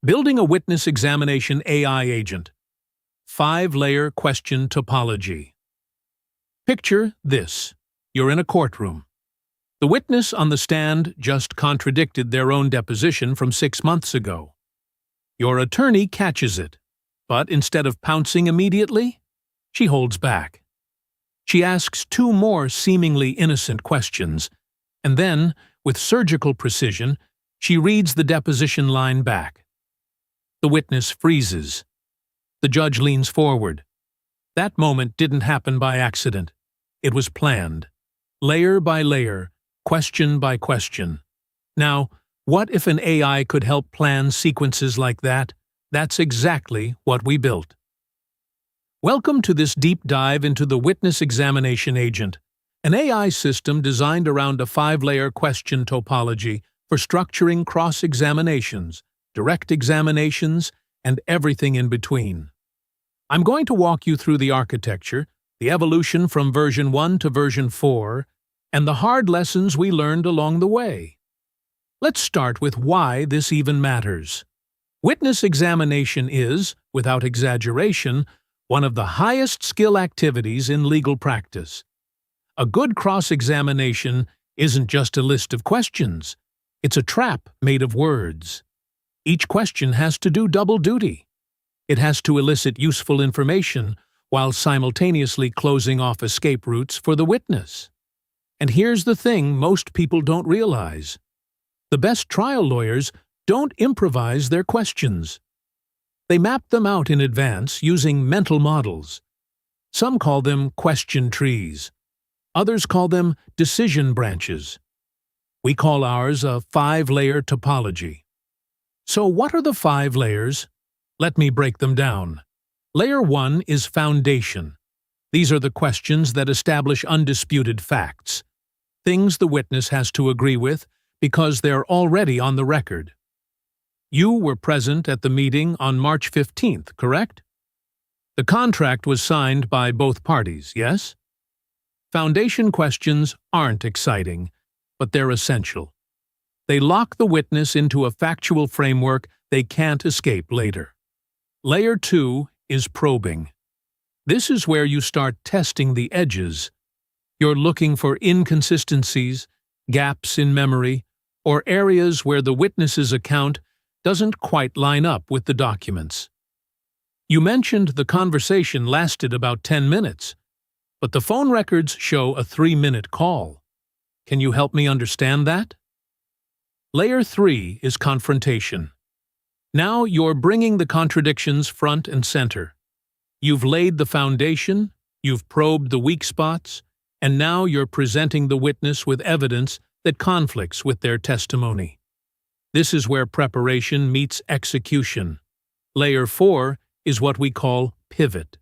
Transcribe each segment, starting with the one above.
Building a witness examination AI agent. 5-layer question topology. Picture this. You're in a courtroom. The witness on the stand just contradicted their own deposition from 6 months ago. Your attorney catches it, but instead of pouncing immediately, she holds back. She asks 2 more seemingly innocent questions, and then, with surgical precision, she reads the deposition line back. The witness freezes. The judge leans forward. That moment didn't happen by accident. It was planned. Layer by layer, question by question. Now, what if an AI could help plan sequences like that? That's exactly what we built. Welcome to this deep dive into the witness examination agent, an AI system designed around a 5-layer question topology for structuring cross-examinations, direct examinations, and everything in between. I'm going to walk you through the architecture, the evolution from version 1 to version 4, and the hard lessons we learned along the way. Let's start with why this even matters. Witness examination is, without exaggeration, one of the highest skill activities in legal practice. A good cross-examination isn't just a list of questions. It's a trap made of words. Each question has to do double duty. It has to elicit useful information while simultaneously closing off escape routes for the witness. And here's the thing most people don't realize. The best trial lawyers don't improvise their questions. They map them out in advance using mental models. Some call them question trees. Others call them decision branches. We call ours a 5-layer topology. So what are the 5 layers? Let me break them down. Layer 1 is foundation. These are the questions that establish undisputed facts, things the witness has to agree with because they're already on the record. You were present at the meeting on March 15th, correct? The contract was signed by both parties, yes? Foundation questions aren't exciting, but they're essential. They lock the witness into a factual framework they can't escape later. Layer 2 is probing. This is where you start testing the edges. You're looking for inconsistencies, gaps in memory, or areas where the witness's account doesn't quite line up with the documents. You mentioned the conversation lasted about 10 minutes, but the phone records show a 3-minute call. Can you help me understand that? Layer 3 is confrontation. Now you're bringing the contradictions front and center. You've laid the foundation, you've probed the weak spots, and now you're presenting the witness with evidence that conflicts with their testimony. This is where preparation meets execution. Layer 4 is what we call pivot.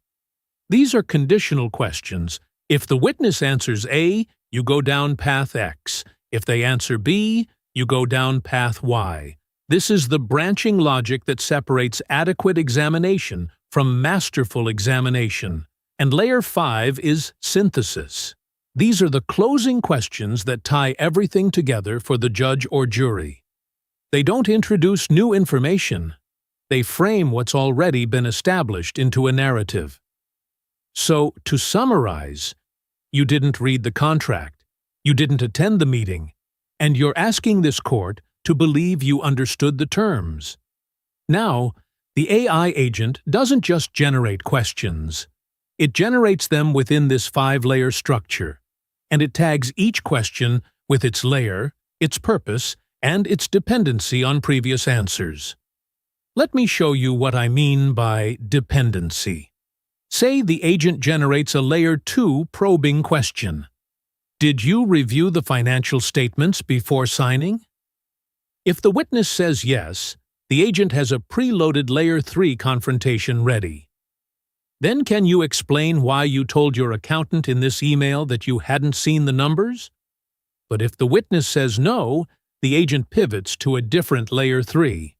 These are conditional questions. If the witness answers A, you go down path X. If they answer B, you go down path Y. This is the branching logic that separates adequate examination from masterful examination. And layer 5 is synthesis. These are the closing questions that tie everything together for the judge or jury. They don't introduce new information. They frame what's already been established into a narrative. So, to summarize, you didn't read the contract, you didn't attend the meeting, and you're asking this court to believe you understood the terms. Now, the AI agent doesn't just generate questions. It generates them within this 5-layer structure, and it tags each question with its layer, its purpose, and its dependency on previous answers. Let me show you what I mean by dependency. Say the agent generates a Layer 2 probing question. Did you review the financial statements before signing? If the witness says yes, the agent has a preloaded Layer 3 confrontation ready. Then can you explain why you told your accountant in this email that you hadn't seen the numbers? But if the witness says no, the agent pivots to a different Layer 3.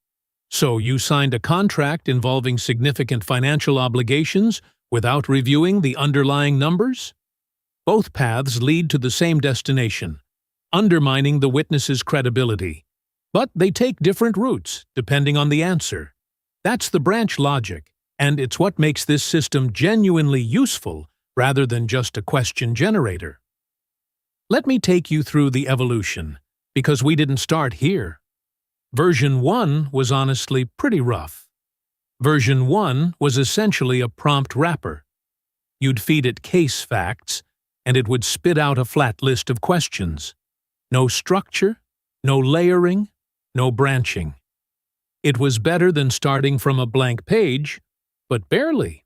So you signed a contract involving significant financial obligations without reviewing the underlying numbers? Both paths lead to the same destination, undermining the witness's credibility. But they take different routes, depending on the answer. That's the branch logic, and it's what makes this system genuinely useful rather than just a question generator. Let me take you through the evolution, because we didn't start here. Version 1 was honestly pretty rough. Version 1 was essentially a prompt wrapper. You'd feed it case facts, and it would spit out a flat list of questions. No structure, no layering, no branching. It was better than starting from a blank page, but barely.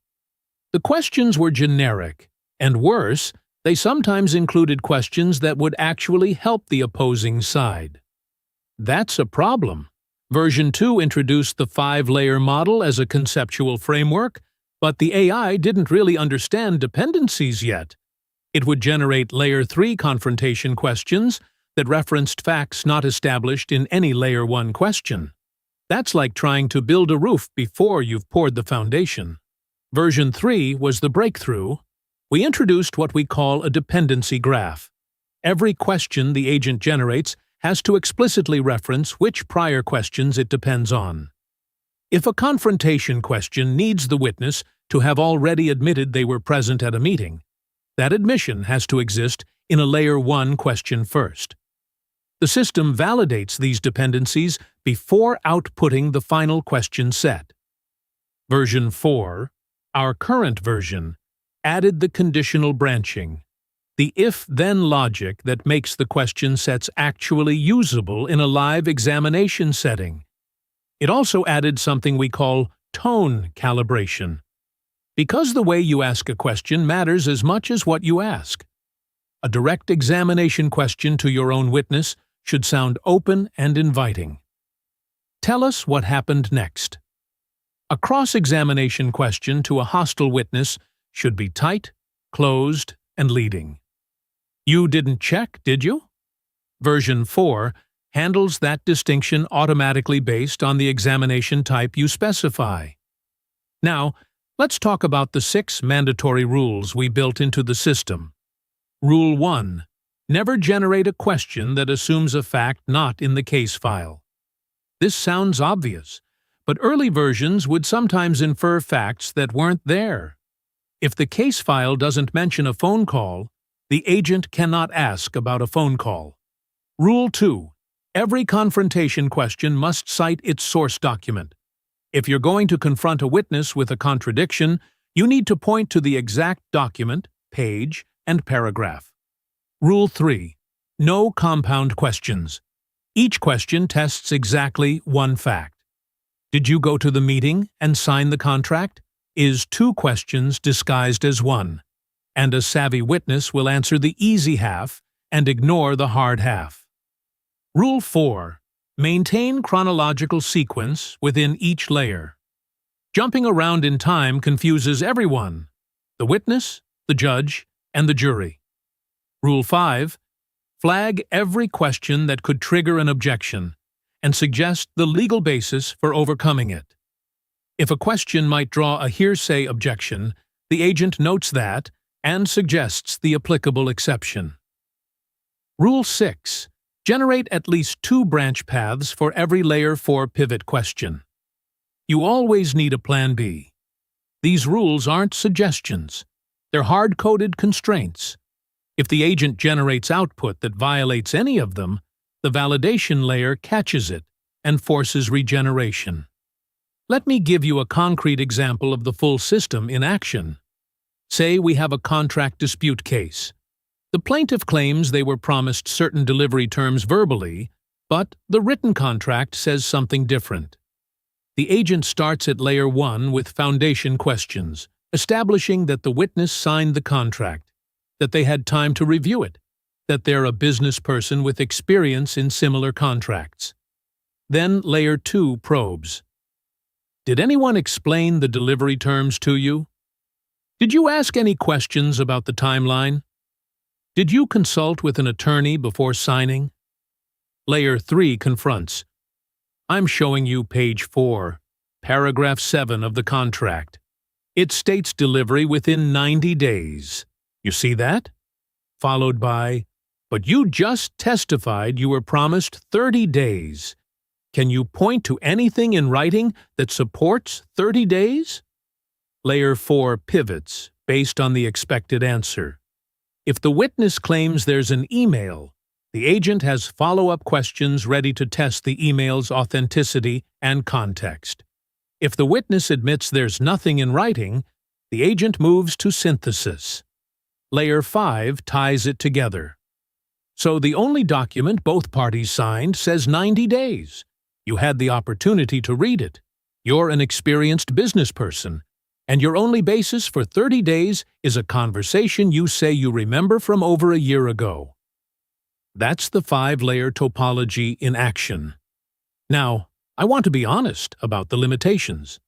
The questions were generic, and worse, they sometimes included questions that would actually help the opposing side. That's a problem. Version 2 introduced the 5-layer model as a conceptual framework, but the AI didn't really understand dependencies yet. It would generate Layer 3 confrontation questions that referenced facts not established in any Layer 1 question. That's like trying to build a roof before you've poured the foundation. Version 3 was the breakthrough. We introduced what we call a dependency graph. Every question the agent generates has to explicitly reference which prior questions it depends on. If a confrontation question needs the witness to have already admitted they were present at a meeting, that admission has to exist in a Layer 1 question first. The system validates these dependencies before outputting the final question set. Version 4, our current version, added the conditional branching, the if-then logic that makes the question sets actually usable in a live examination setting. It also added something we call tone calibration, because the way you ask a question matters as much as what you ask. A direct examination question to your own witness should sound open and inviting. Tell us what happened next. A cross-examination question to a hostile witness should be tight, closed, and leading. You didn't check, did you? Version 4 handles that distinction automatically based on the examination type you specify. Now, let's talk about the 6 mandatory rules we built into the system. Rule 1. Never generate a question that assumes a fact not in the case file. This sounds obvious, but early versions would sometimes infer facts that weren't there. If the case file doesn't mention a phone call, the agent cannot ask about a phone call. Rule 2. Every confrontation question must cite its source document. If you're going to confront a witness with a contradiction, you need to point to the exact document, page, and paragraph. Rule 3. No compound questions. Each question tests exactly one fact. Did you go to the meeting and sign the contract? Is 2 questions disguised as 1, and a savvy witness will answer the easy half and ignore the hard half. Rule 4. Maintain chronological sequence within each layer. Jumping around in time confuses everyone: the witness, the judge, and the jury. Rule 5. Flag every question that could trigger an objection and suggest the legal basis for overcoming it. If a question might draw a hearsay objection, the agent notes that and suggests the applicable exception. Rule 6. Generate at least 2 branch paths for every Layer 4 pivot question. You always need a Plan B. These rules aren't suggestions. They're hard-coded constraints. If the agent generates output that violates any of them, the validation layer catches it and forces regeneration. Let me give you a concrete example of the full system in action. Say we have a contract dispute case. The plaintiff claims they were promised certain delivery terms verbally, but the written contract says something different. The agent starts at Layer 1 with foundation questions, establishing that the witness signed the contract, that they had time to review it, that they're a business person with experience in similar contracts. Then Layer 2 probes. Did anyone explain the delivery terms to you? Did you ask any questions about the timeline? Did you consult with an attorney before signing? Layer 3 confronts. I'm showing you page 4, paragraph 7 of the contract. It states delivery within 90 days. You see that? Followed by, but you just testified you were promised 30 days. Can you point to anything in writing that supports 30 days? Layer 4 pivots based on the expected answer. If the witness claims there's an email, the agent has follow-up questions ready to test the email's authenticity and context. If the witness admits there's nothing in writing, the agent moves to synthesis. Layer 5 ties it together. So the only document both parties signed says 90 days. You had the opportunity to read it. You're an experienced business person, and your only basis for 30 days is a conversation you say you remember from over a year ago. That's the 5-layer topology in action. Now, I want to be honest about the limitations.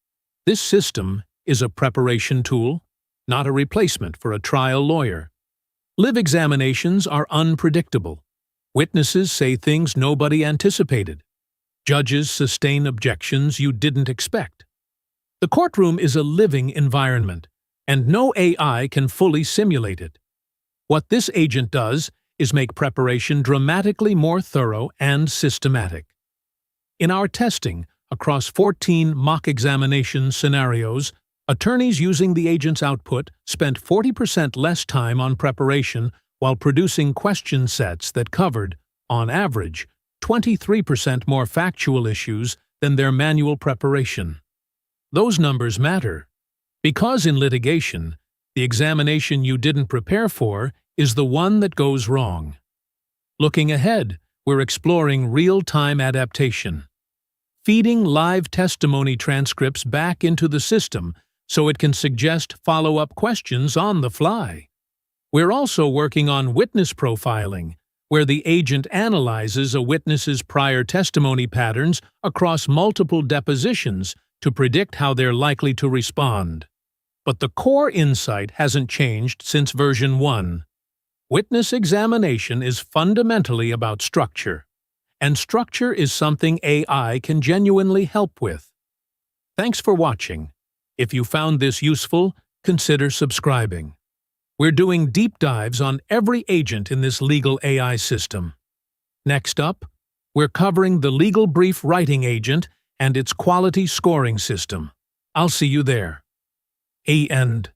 This system is a preparation tool, not a replacement for a trial lawyer. Live examinations are unpredictable. Witnesses say things nobody anticipated. Judges sustain objections you didn't expect. The courtroom is a living environment, and no AI can fully simulate it. What this agent does is make preparation dramatically more thorough and systematic. In our testing across 14 mock examination scenarios, attorneys using the agent's output spent 40% less time on preparation while producing question sets that covered, on average, 23% more factual issues than their manual preparation. Those numbers matter, because in litigation, the examination you didn't prepare for is the one that goes wrong. Looking ahead, we're exploring real-time adaptation, feeding live testimony transcripts back into the system so it can suggest follow-up questions on the fly. We're also working on witness profiling, where the agent analyzes a witness's prior testimony patterns across multiple depositions to predict how they're likely to respond. But the core insight hasn't changed since version 1. Witness examination is fundamentally about structure, and structure is something AI can genuinely help with. Thanks for watching. If you found this useful, consider subscribing. We're doing deep dives on every agent in this legal AI system. Next up, we're covering the legal brief writing agent and its quality scoring system. I'll see you there. The end.